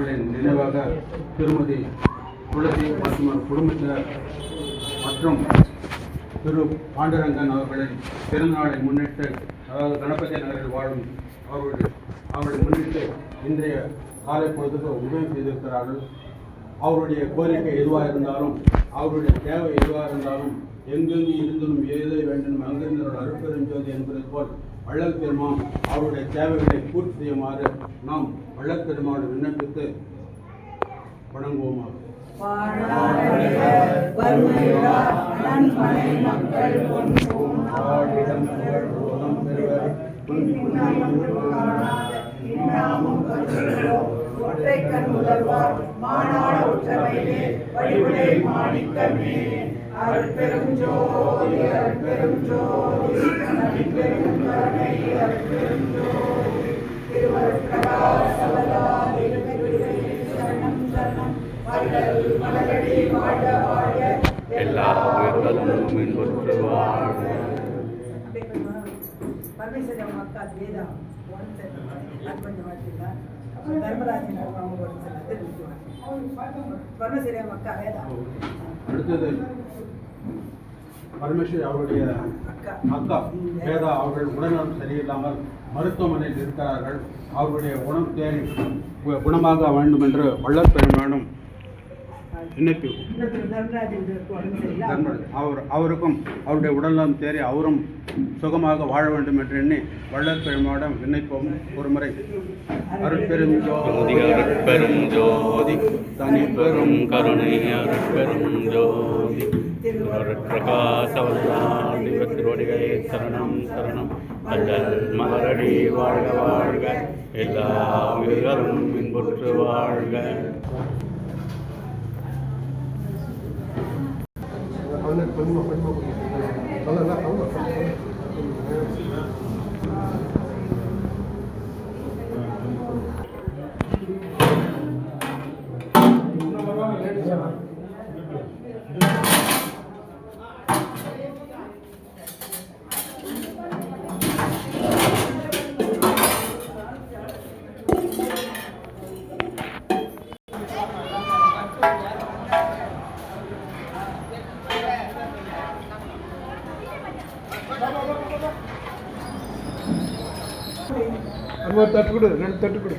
அவர்களின் நினைவாக திருமதி துளசி மற்றும் குடும்பத்தினர் மற்றும் திரு பாண்டுரங்கன் அவர்களின் பிறந்தநாளை முன்னிட்டு, அதாவது கணபதி நகரில் வாழும் அவர்களை முன்னிட்டு இன்றைய காலை பொழுதுக்கு உதவி செய்திருக்கிறார்கள். அவருடைய கோரிக்கை எதுவாக இருந்தாலும், அவருடைய தேவை எதுவாக இருந்தாலும், எங்கெங்கு இருந்தும் ஏதை வேண்டும் அங்கிருந்தோட அருட்பெருஞ்சோதி என்பது போல் வள்ளல் பெருமான் அவருடைய தேவைகளை பூர்த்தி செய்யுமாறு நாம் வள்ளல் பெருமானை விண்ணப்பித்து வணங்குவோமாக. அருட்பெரும் ஜோதி அருட்பெரும் ஜோதி அருட்பெரும் கருணை அருட்பெரும் ஜோதி திருவருட்பிரகாசவதாரி சரணம் சரணம் வள்ளல் மலரடி வாழ வாழ எல்லா உயிர்களும் இன்புற்று வாழ்க. பரமேஸ்வரி அவங்க அக்கா வேதா கொஞ்சம் வாழ்த்துங்களா தர்மராஜன் அவங்க பரமேஸ்வரி அவங்க அக்கா வேதா. அடுத்தது பரமேஸ்வரி அவருடைய அக்கா வேதா அவர்கள் உடல்நலம் சரியில்லாமல் மருத்துவமனையில் இருக்கிறார்கள். அவருடைய உணவு தேடி குணமாக வேண்டும் என்று வள்ளல் பெருமானும் விண்ணப்பி அவருக்கும் அவருடைய உடல்நலம் தேறி அவரும் சுகமாக வாழ வேண்டும் என்று எண்ணி வள்ளல் பெருமானிடம் விண்ணப்பம் ஒருமுறை. அருட்பெரும் ஜோதி அருட்பெரும் ஜோதி தனி பெரும் கருணை அருட்பெரும் ஜோதி பிரகாசவல்லாடி திருவடிகளே சரணம் சரணம் வள்ளல் மலரடி வாழ்க வாழ்க எல்லா உயிர்களும் இன்புற்று வாழ்க. அது ஒரு தட்டு கொடு, 2 தட்டு கொடு.